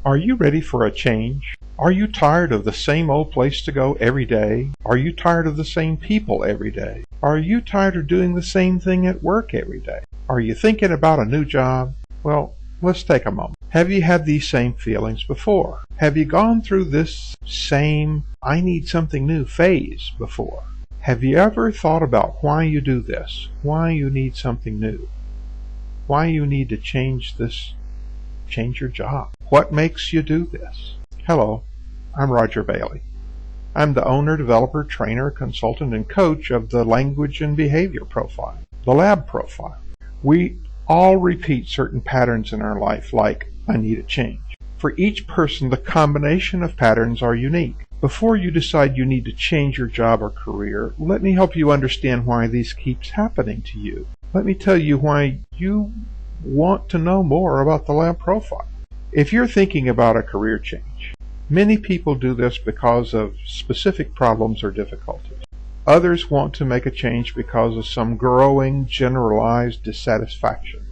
Are you ready for a change? Are you tired of the same old place to go every day? Are you tired of the same people every day? Are you tired of doing the same thing at work every day? Are you thinking about a new job? Well, let's take a moment. Have you had these same feelings before? Have you gone through this same I need something new phase before? Have you ever thought about why you do this? Why you need something new? Why you need to change your job? What makes you do this? Hello, I'm Roger Bailey. I'm the owner, developer, trainer, consultant, and coach of the Language and Behavior Profile, the Lab Profile. We all repeat certain patterns in our life, like, I need a change. For each person, the combination of patterns are unique. Before you decide you need to change your job or career, let me help you understand why this keeps happening to you. Let me tell you why you want to know more about the Lab Profile. If you're thinking about a career change, many people do this because of specific problems or difficulties. Others want to make a change because of some growing, generalized dissatisfaction.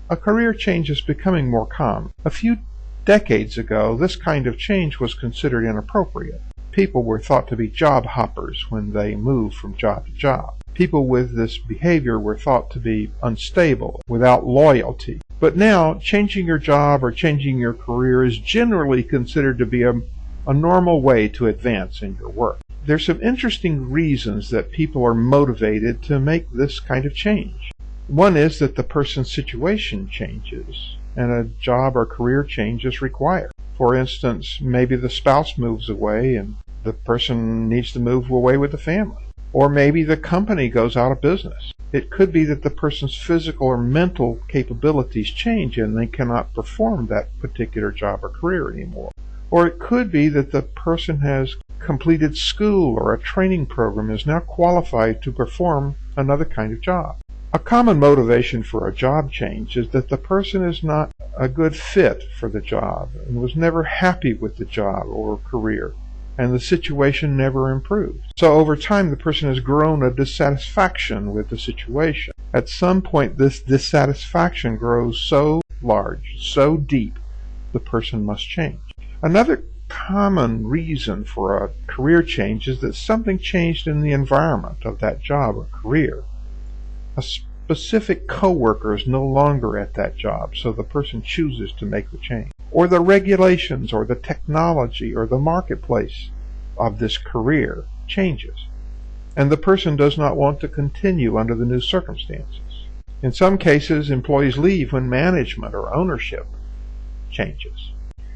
A career change is becoming more common. A few decades ago, this kind of change was considered inappropriate. People were thought to be job hoppers when they moved from job to job. People with this behavior were thought to be unstable, without loyalty. But now, changing your job or changing your career is generally considered to be a normal way to advance in your work. There's some interesting reasons that people are motivated to make this kind of change. One is that the person's situation changes, and a job or career change is required. For instance, maybe the spouse moves away and the person needs to move away with the family. Or maybe the company goes out of business. It could be that the person's physical or mental capabilities change and they cannot perform that particular job or career anymore. Or it could be that the person has completed school or a training program and is now qualified to perform another kind of job. A common motivation for a job change is that the person is not a good fit for the job and was never happy with the job or career, and the situation never improved. So over time, the person has grown a dissatisfaction with the situation. At some point, this dissatisfaction grows so large, so deep, the person must change. Another common reason for a career change is that something changed in the environment of that job or career. A specific coworker is no longer at that job, so the person chooses to make the change. Or the regulations or the technology or the marketplace of this career changes, and the person does not want to continue under the new circumstances. In some cases, employees leave when management or ownership changes.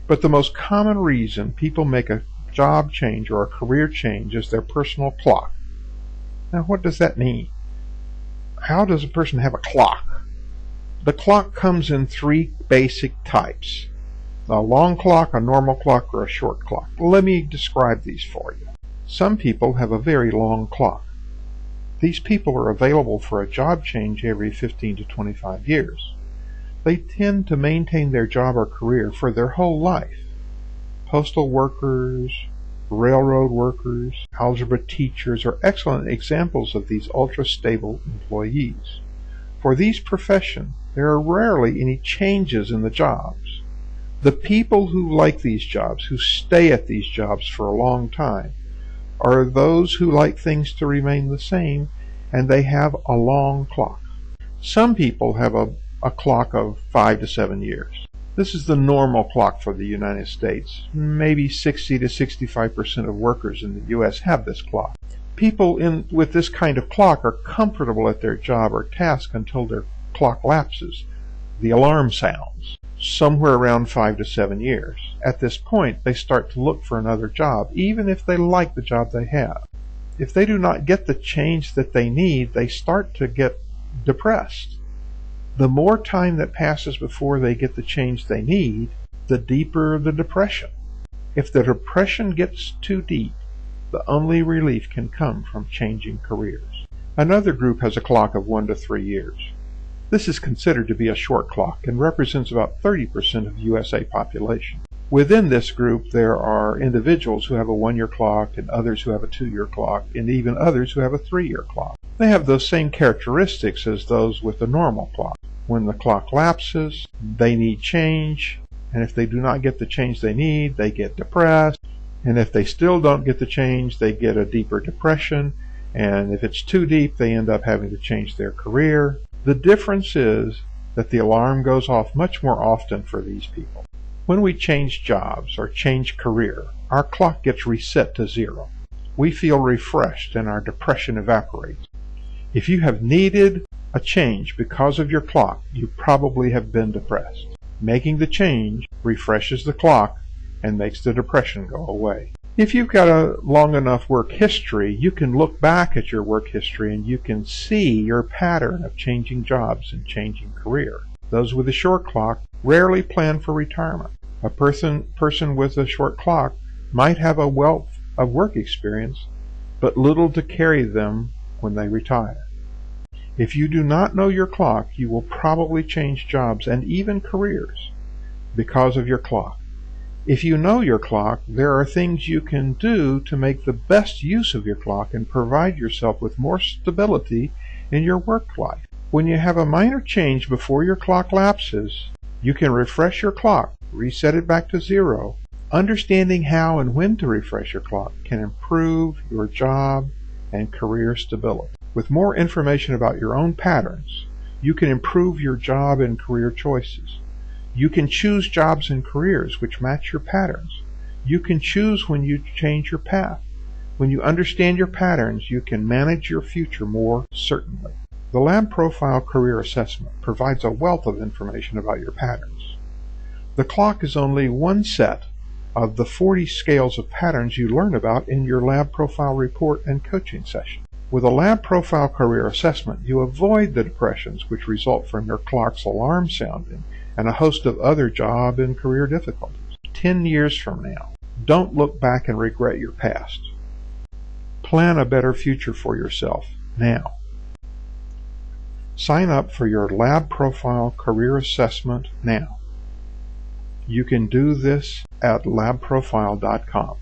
But the most common reason people make a job change or a career change is their personal clock. Now, what does that mean? How does a person have a clock? The clock comes in three basic types: a long clock, a normal clock, or a short clock. Let me describe these for you. Some people have a very long clock. These people are available for a job change every 15 to 25 years. They tend to maintain their job or career for their whole life. Postal workers, railroad workers, algebra teachers are excellent examples of these ultra-stable employees. For these professions, there are rarely any changes in the jobs. The people who like these jobs, who stay at these jobs for a long time, are those who like things to remain the same, and they have a long clock. Some people have a clock of 5 to 7 years. This is the normal clock for the United States. Maybe 60 to 65% of workers in the U.S. have this clock. People with this kind of clock are comfortable at their job or task until their clock lapses. The alarm sounds somewhere around 5 to 7 years. At this point, they start to look for another job, even if they like the job they have. If they do not get the change that they need, they start to get depressed. The more time that passes before they get the change they need, the deeper the depression. If the depression gets too deep, the only relief can come from changing careers. Another group has a clock of 1 to 3 years. This is considered to be a short clock and represents about 30% of USA population. Within this group, there are individuals who have a 1-year clock and others who have a 2-year clock and even others who have a 3-year clock. They have those same characteristics as those with the normal clock. When the clock lapses, they need change, and if they do not get the change they need, they get depressed, and if they still don't get the change, they get a deeper depression, and if it's too deep, they end up having to change their career. The difference is that the alarm goes off much more often for these people. When we change jobs or change career, our clock gets reset to 0. We feel refreshed and our depression evaporates. If you have needed a change because of your clock, you probably have been depressed. Making the change refreshes the clock and makes the depression go away. If you've got a long enough work history, you can look back at your work history and you can see your pattern of changing jobs and changing career. Those with a short clock rarely plan for retirement. A person with a short clock might have a wealth of work experience, but little to carry them when they retire. If you do not know your clock, you will probably change jobs and even careers because of your clock. If you know your clock, there are things you can do to make the best use of your clock and provide yourself with more stability in your work life. When you have a minor change before your clock lapses, you can refresh your clock, reset it back to 0. Understanding how and when to refresh your clock can improve your job and career stability. With more information about your own patterns, you can improve your job and career choices. You can choose jobs and careers which match your patterns. You can choose when you change your path. When you understand your patterns, you can manage your future more certainly. The Lab Profile Career Assessment provides a wealth of information about your patterns. The clock is only one set of the 40 scales of patterns you learn about in your Lab Profile report and coaching session. With a Lab Profile Career Assessment, you avoid the depressions which result from your clock's alarm sounding and a host of other job and career difficulties. 10 years from now, don't look back and regret your past. Plan a better future for yourself now. Sign up for your Lab Profile Career Assessment now. You can do this at labprofile.com.